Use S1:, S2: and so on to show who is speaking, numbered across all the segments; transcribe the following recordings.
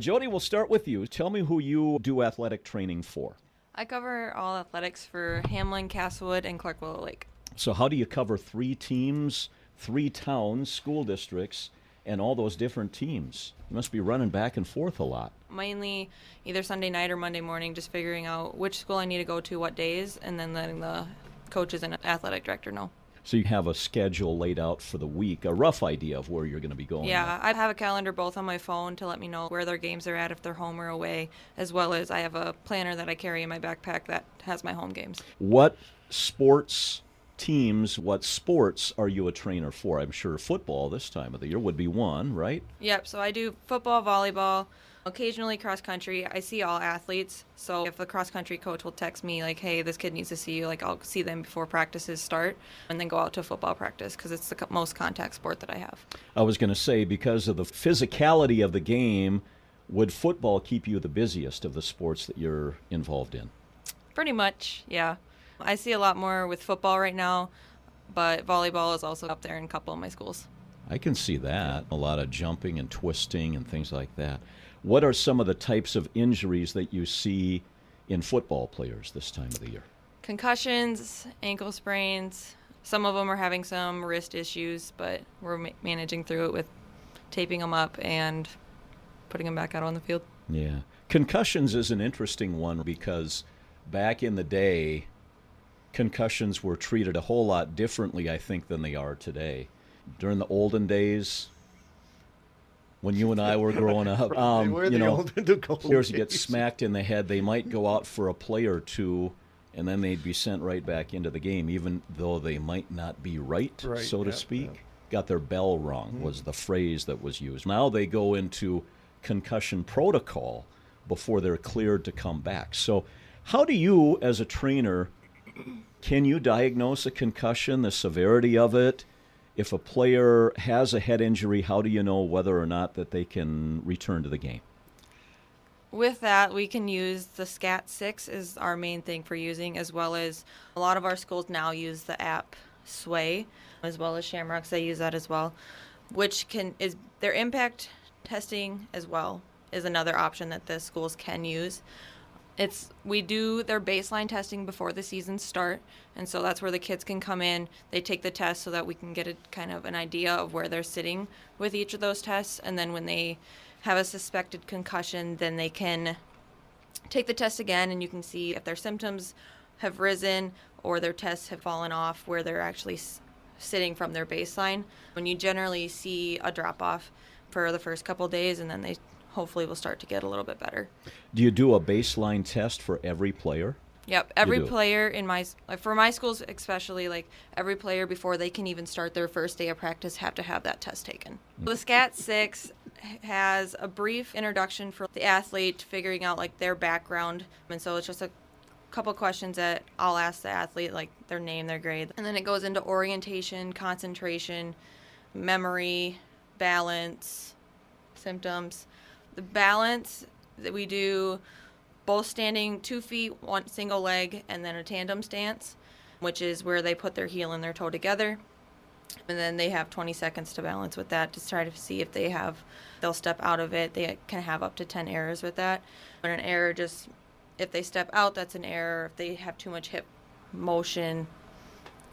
S1: Jody, we'll start with you. Tell me who you do athletic training for.
S2: I cover all athletics for Hamlin, Castlewood, and Clark Willow Lake.
S1: So how do you cover 3 teams, 3 towns, school districts, and all those different teams? You must be running back and forth a lot.
S2: Mainly either Sunday night or Monday morning, just figuring out which school I need to go to what days, and then letting the coaches and athletic director know.
S1: So you have a schedule laid out for the week, a rough idea of where you're going to be going.
S2: Yeah, I have a calendar both on my phone to let me know where their games are at, if they're home or away, as well as I have a planner that I carry in my backpack that has my home games.
S1: What sports teams, what sports are you a trainer for? I'm sure football this time of the year would be one, right?
S2: Yep, so I do football, volleyball, occasionally cross country. I see all athletes, so if the cross country coach will text me like, hey, this kid needs to see you, like I'll see them before practices start and then go out to football practice because it's the most contact sport that I have.
S1: I was going to say, because of the physicality of the game, would football keep you the busiest of the sports that you're involved in?
S2: Pretty much, yeah. I see a lot more with football right now, but volleyball is also up there in a couple of my schools.
S1: I can see that. A lot of jumping and twisting and things like that. What are some of the types of injuries that you see in football players this time of the year?
S2: Concussions, ankle sprains. Some of them are having some wrist issues, but we're managing through it with taping them up and putting them back out on the field.
S1: Yeah. Concussions is an interesting one because back in the day, concussions were treated a whole lot differently, I think, than they are today. During the olden days, when you and I were growing up, players get smacked in the head. They might go out for a play or two, and then they'd be sent right back into the game, even though they might not be right, so to speak. Yeah. Got their bell rung was the phrase that was used. Now they go into concussion protocol before they're cleared to come back. So how do you, as a trainer, can you diagnose a concussion, the severity of it? If a player has a head injury, how do you know whether or not that they can return to the game?
S2: With that, we can use the SCAT-6 is our main thing for using, as well as a lot of our schools now use the app Sway, as well as Shamrocks. They use that as well, which is their impact testing as well is another option that the schools can use. We do their baseline testing before the seasons start, and so that's where the kids can come in. They take the test so that we can get a kind of an idea of where they're sitting with each of those tests, and then when they have a suspected concussion, then they can take the test again, and you can see if their symptoms have risen or their tests have fallen off where they're actually sitting from their baseline. When you generally see a drop-off for the first couple of days, and then they hopefully will start to get a little bit better.
S1: Do you do a baseline test for every player?
S2: Yep, every player for my schools especially, like every player before they can even start their first day of practice have to have that test taken. The SCAT-6 has a brief introduction for the athlete, figuring out like their background, and so it's just a couple questions that I'll ask the athlete, like their name, their grade, and then it goes into orientation, concentration, memory, balance, symptoms. The balance that we do both standing 2 feet, one single leg, and then a tandem stance, which is where they put their heel and their toe together. And then they have 20 seconds to balance with that to try to see if they'll step out of it. They can have up to 10 errors with that. But an error if they step out, that's an error. If they have too much hip motion,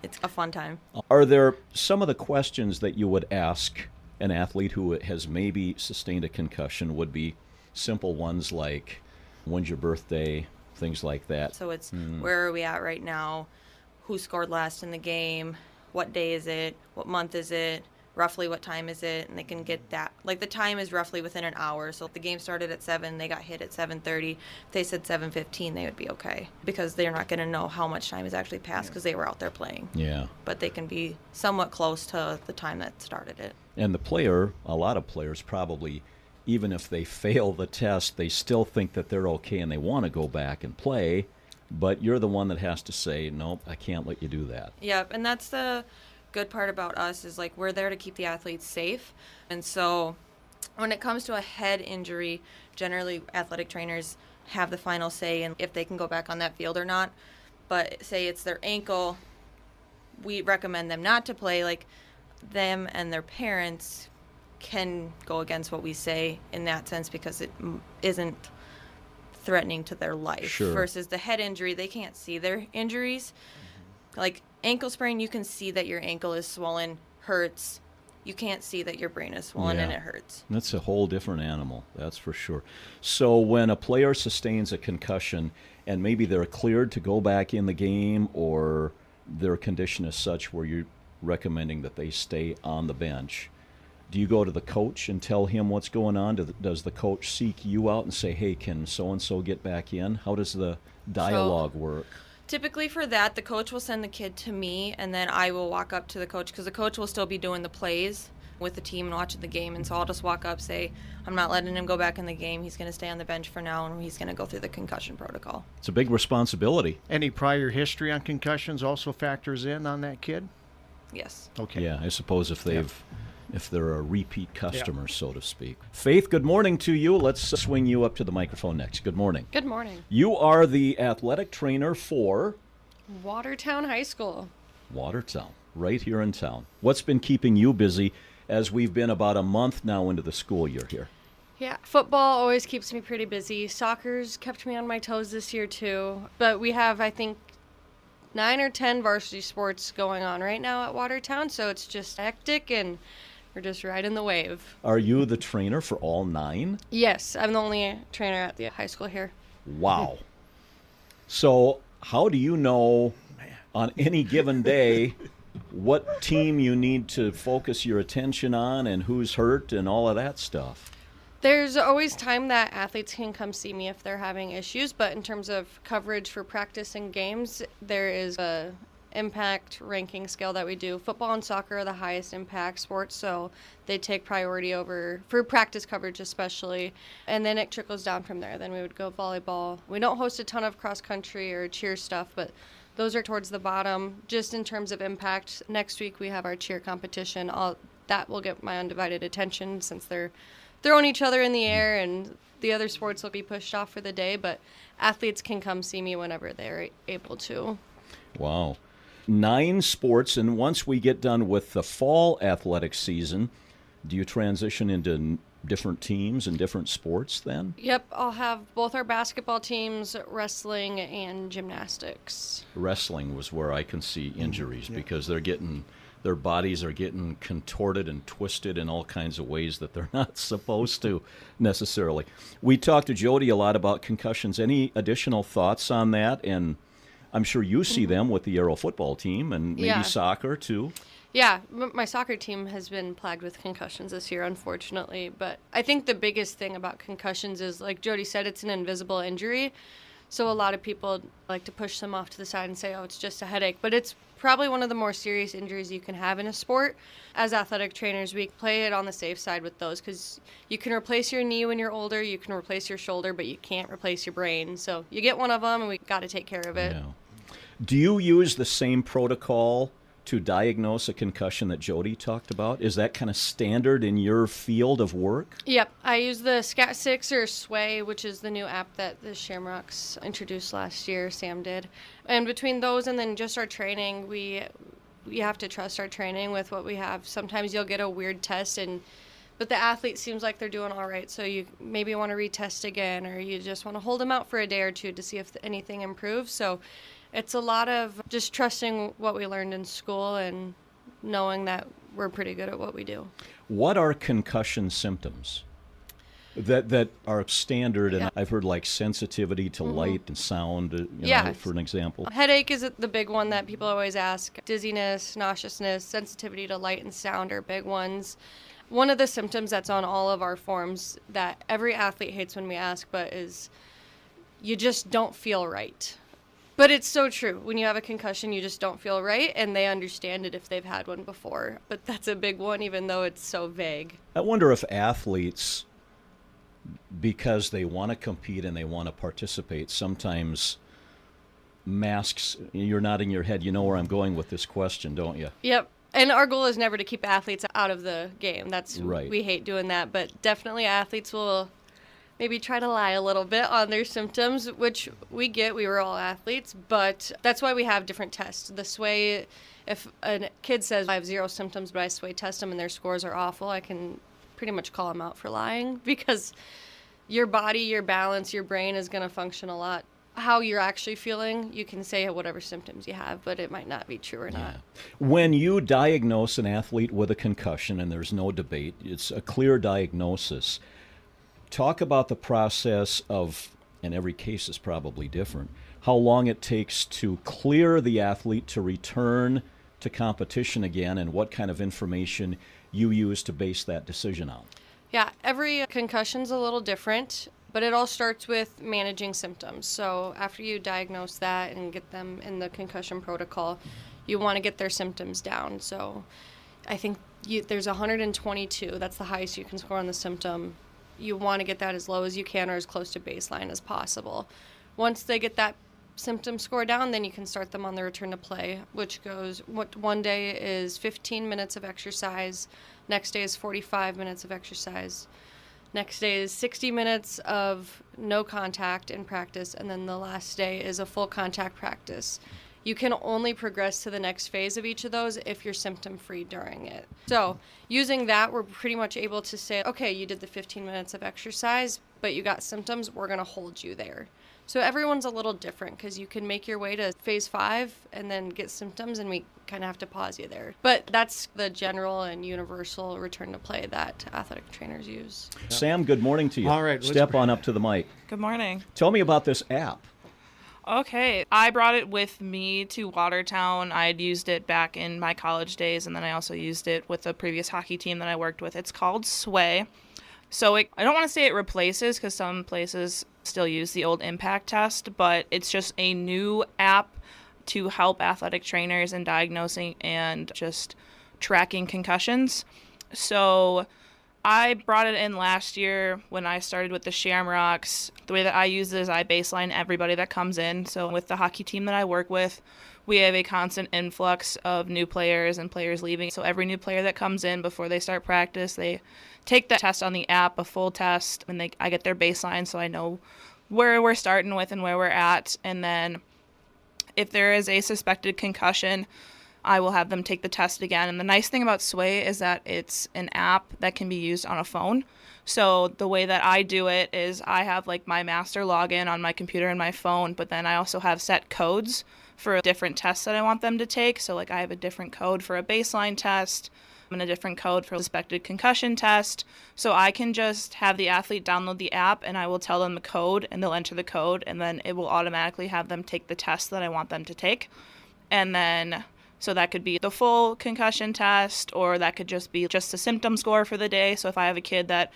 S2: it's a fun time.
S1: Are there some of the questions that you would ask an athlete who has maybe sustained a concussion would be simple ones like, when's your birthday, things like that?
S2: So it's where are we at right now, who scored last in the game, what day is it, what month is it, roughly what time is it, and they can get that. Like the time is roughly within an hour, so if the game started at 7, they got hit at 7:30. If they said 7:15, they would be okay because they're not going to know how much time has actually passed because they were out there playing.
S1: Yeah.
S2: But they can be somewhat close to the time that started it.
S1: And a lot of players probably, even if they fail the test, they still think that they're okay and they want to go back and play, but you're the one that has to say, nope, I can't let you do that.
S2: Yep, and that's the good part about us is like we're there to keep the athletes safe. And so when it comes to a head injury, generally athletic trainers have the final say in if they can go back on that field or not. But say it's their ankle, we recommend them not to play. Like them and their parents can go against what we say in that sense because it isn't threatening to their life.
S1: Sure.
S2: Versus the head injury, they can't see their injuries. Like ankle sprain, you can see that your ankle is swollen, hurts. You can't see that your brain is swollen and it hurts.
S1: That's a whole different animal, that's for sure. So when a player sustains a concussion and maybe they're cleared to go back in the game, or their condition is such where you're recommending that they stay on the bench, do you go to the coach and tell him what's going on? Does the coach seek you out and say, hey, can so-and-so get back in? How does the dialogue work?
S2: Typically for that, the coach will send the kid to me, and then I will walk up to the coach because the coach will still be doing the plays with the team and watching the game. And so I'll just walk up, say, I'm not letting him go back in the game. He's going to stay on the bench for now, and he's going to go through the concussion protocol.
S1: It's a big responsibility.
S3: Any prior history on concussions also factors in on that kid?
S2: Yes.
S3: Okay.
S1: Yeah, I suppose if they're a repeat customer, so to speak. Faith, good morning to you. Let's swing you up to the microphone next. Good morning.
S4: Good morning.
S1: You are the athletic trainer for
S4: Watertown High School.
S1: Watertown, right here in town. What's been keeping you busy as we've been about a month now into the school year here?
S4: Yeah, football always keeps me pretty busy. Soccer's kept me on my toes this year too. But we have, I think, 9 or 10 varsity sports going on right now at Watertown, so it's just hectic and we're just riding the wave.
S1: Are you the trainer for all 9?
S4: Yes, I'm the only trainer at the high school here.
S1: Wow. So how do you know on any given day what team you need to focus your attention on and who's hurt and all of that stuff?
S4: There's always time that athletes can come see me if they're having issues, but in terms of coverage for practice and games, there is a impact ranking scale that we do. Football and soccer are the highest impact sports, so they take priority over for practice coverage especially, and then it trickles down from there. Then we would go volleyball. We don't host a ton of cross country or cheer stuff, but those are towards the bottom. Just in terms of impact, next week we have our cheer competition. That will get my undivided attention since they're throwing each other in the air, and the other sports will be pushed off for the day, but athletes can come see me whenever they're able to.
S1: Wow. 9 sports, and once we get done with the fall athletic season, do you transition into different teams and different sports then?
S4: Yep, I'll have both our basketball teams, wrestling, and gymnastics.
S1: Wrestling was where I can see injuries because their bodies are getting contorted and twisted in all kinds of ways that they're not supposed to necessarily. We talked to Jody a lot about concussions. Any additional thoughts on that? And I'm sure you see them with the Aero football team and maybe soccer too.
S4: Yeah, my soccer team has been plagued with concussions this year, unfortunately. But I think the biggest thing about concussions is, like Jody said, it's an invisible injury. So a lot of people like to push them off to the side and say, oh, it's just a headache. But it's probably one of the more serious injuries you can have in a sport. As athletic trainers, we play it on the safe side with those because you can replace your knee when you're older, you can replace your shoulder, but you can't replace your brain. So you get one of them and we got to take care of it.
S1: Yeah. Do you use the same protocol to diagnose a concussion that Jody talked about? Is that kind of standard in your field of work?
S4: Yep. I use the SCAT6 or Sway, which is the new app that the Shamrocks introduced last year, Sam did. And between those and then just our training, we have to trust our training with what we have. Sometimes you'll get a weird test, but the athlete seems like they're doing all right, so you maybe want to retest again, or you just want to hold them out for a day or two to see if anything improves. So it's a lot of just trusting what we learned in school and knowing that we're pretty good at what we do.
S1: What are concussion symptoms that are standard? And I've heard like sensitivity to light and sound, for an example.
S4: Headache is the big one that people always ask. Dizziness, nauseousness, sensitivity to light and sound are big ones. One of the symptoms that's on all of our forms that every athlete hates when we ask, but is you just don't feel right. But it's so true. When you have a concussion, you just don't feel right, and they understand it if they've had one before. But that's a big one, even though it's so vague.
S1: I wonder if athletes, because they want to compete and they want to participate, sometimes masks, you're nodding your head, you know where I'm going with this question, don't you?
S4: Yep. And our goal is never to keep athletes out of the game. That's
S1: right.
S4: We hate doing that, but definitely athletes will maybe try to lie a little bit on their symptoms, which we get. We were all athletes, but that's why we have different tests. The Sway, if a kid says I have 0 symptoms, but I Sway test them and their scores are awful, I can pretty much call them out for lying, because your body, your balance, your brain is going to function a lot. How you're actually feeling, you can say whatever symptoms you have, but it might not be true or not.
S1: When you diagnose an athlete with a concussion, and there's no debate, it's a clear diagnosis, talk about the process of, and every case is probably different, how long it takes to clear the athlete to return to competition again, and what kind of information you use to base that decision on.
S4: Yeah, every concussion's a little different, but it all starts with managing symptoms. So after you diagnose that and get them in the concussion protocol, you want to get their symptoms down. So I think there's 122. That's the highest you can score on the symptom. You want to get that as low as you can or as close to baseline as possible. Once they get that symptom score down, then you can start them on the return to play, which goes, one day is 15 minutes of exercise, next day is 45 minutes of exercise, next day is 60 minutes of no contact in practice, and then the last day is a full contact practice. You can only progress to the next phase of each of those if you're symptom-free during it. So using that, we're pretty much able to say, okay, you did the 15 minutes of exercise, but you got symptoms, we're going to hold you there. So everyone's a little different, because you can make your way to phase 5 and then get symptoms, and we kind of have to pause you there. But that's the general and universal return to play that athletic trainers use.
S1: Sam, good morning to you.
S3: All right,
S1: Step on up to the mic.
S5: Good morning.
S1: Tell me about this app.
S5: Okay, I brought it with me to Watertown. I had used it back in my college days, and then I also used it with a previous hockey team that I worked with. It's called Sway. So I don't want to say it replaces, because some places still use the old impact test, but it's just a new app to help athletic trainers in diagnosing and just tracking concussions. So I brought it in last year when I started with the Shamrocks. The way that I use it is I baseline everybody that comes in. So with the hockey team that I work with, we have a constant influx of new players and players leaving. So every new player that comes in before they start practice, they take the test on the app, a full test, and I get their baseline so I know where we're starting with and where we're at. And then if there is a suspected concussion, I will have them take the test again. And the nice thing about Sway is that it's an app that can be used on a phone. So the way that I do it is I have like my master login on my computer and my phone, but then I also have set codes for different tests that I want them to take. So like I have a different code for a baseline test and a different code for a suspected concussion test. So I can just have the athlete download the app, and I will tell them the code, and they'll enter the code, and then it will automatically have them take the test that I want them to take. And then so that could be the full concussion test, or that could just be just a symptom score for the day. So if I have a kid that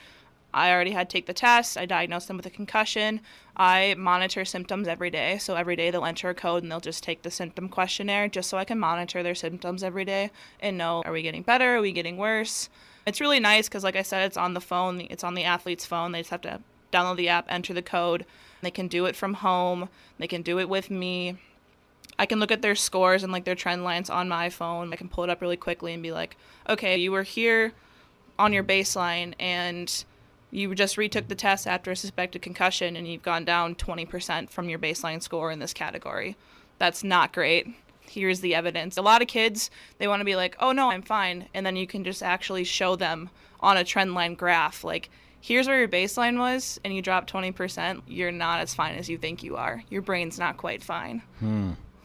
S5: I already had take the test, I diagnosed them with a concussion, I monitor symptoms every day. So every day they'll enter a code and they'll just take the symptom questionnaire just so I can monitor their symptoms every day and know, are we getting better? Are we getting worse? It's really nice because, like I said, it's on the phone. It's on the athlete's phone. They just have to download the app, enter the code. They can do it from home. They can do it with me. I can look at their scores and like their trend lines on my phone. I can pull it up really quickly and be like, okay, you were here on your baseline and you just retook the test after a suspected concussion and you've gone down 20% from your baseline score in this category. That's not great. Here's the evidence. A lot of kids, they want to be like, oh no, I'm fine. And then you can just actually show them on a trend line graph, like, here's where your baseline was and you dropped 20%. You're not as fine as you think you are. Your brain's not quite fine.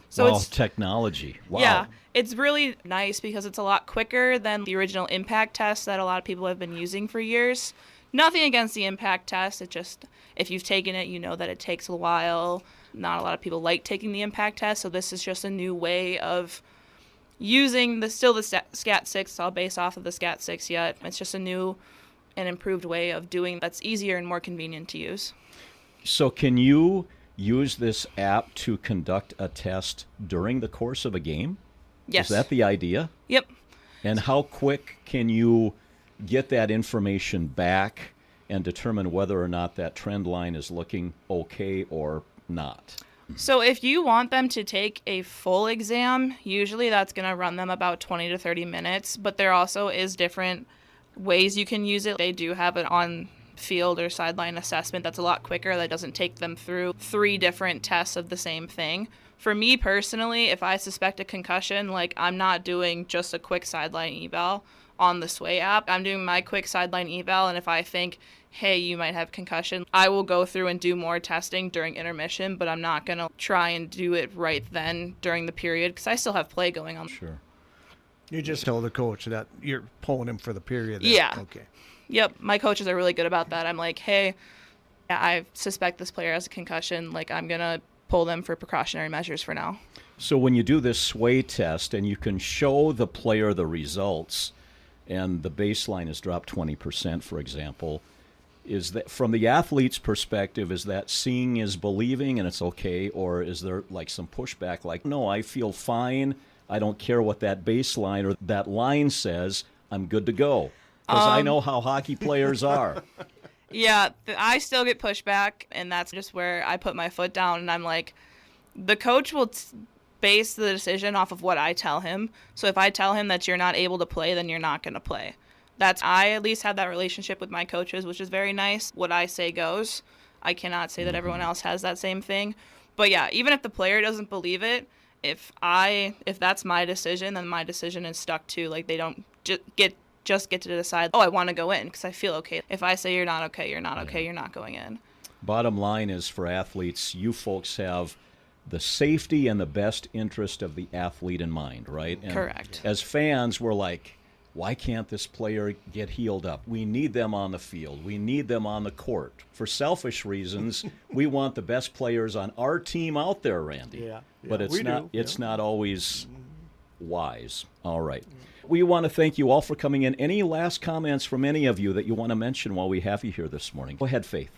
S5: So
S1: well,
S5: it's
S1: technology. Wow.
S5: Yeah, it's really nice because it's a lot quicker than the original impact test that a lot of people have been using for years. Nothing against the impact test. It just, if you've taken it, you know that it takes a while. Not a lot of people like taking the impact test, so this is just a new way of using the SCAT-6. It's all based off of the SCAT-6 yet. It's just a new and improved way of doing that's easier and more convenient to use.
S1: So can you use this app to conduct a test during the course of a game?
S5: Yes.
S1: Is that the idea?
S5: Yep.
S1: And how quick can you get that information back and determine whether or not that trend line is looking okay or not?
S5: So if you want them to take a full exam, usually that's going to run them about 20 to 30 minutes, but there also is different ways you can use it. They do have an on-field or sideline assessment that's a lot quicker, that doesn't take them through 3 different tests of the same thing. For me personally, if I suspect a concussion, like, I'm not doing just a quick sideline eval on the Sway app. I'm doing my quick sideline eval, and if I think, hey, you might have concussion, I will go through and do more testing during intermission, but I'm not going to try and do it right then during the period because I still have play going on.
S1: Sure.
S3: You just tell the coach that you're pulling him for the period.
S5: Yeah.
S3: Okay.
S5: Yep, my coaches are really good about that. I'm like, hey, I suspect this player has a concussion. Like, I'm going to pull them for precautionary measures for now.
S1: So when you do this Sway test and you can show the player the results and the baseline is dropped 20%, for example, is that from the athlete's perspective, is that seeing is believing and it's okay, or is there like some pushback like, no, I feel fine, I don't care what that baseline or that line says, I'm good to go? Because I know how hockey players are.
S5: Yeah, I still get pushback, and that's just where I put my foot down, and I'm like, the coach will base the decision off of what I tell him. So if I tell him that you're not able to play, then you're not going to play. I at least have that relationship with my coaches, which is very nice. What I say goes. I cannot say that everyone else has that same thing. But yeah, even if the player doesn't believe it, if that's my decision, then my decision is stuck to. Like, they don't just get to decide, oh, I want to go in because I feel okay. If I say you're not okay, you're not okay, you're not going in.
S1: Bottom line is, for athletes, you folks have the safety and the best interest of the athlete in mind, right? And
S5: correct.
S1: As fans, we're like, why can't this player get healed up? We need them on the field. We need them on the court. For selfish reasons, we want the best players on our team out there, Randy.
S3: Yeah.
S1: But it's not always wise. All right.
S3: Mm-hmm.
S1: We want to thank you all for coming in. Any last comments from any of you that you want to mention while we have you here this morning? Go ahead, Faith.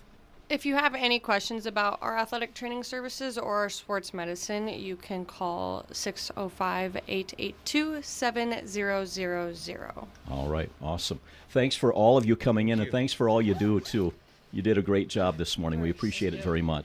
S4: If you have any questions about our athletic training services or our sports medicine, you can call 605-882-7000.
S1: All right, awesome. Thanks for all of you coming in, and thanks for all you do, too. You did a great job this morning. We appreciate it very much.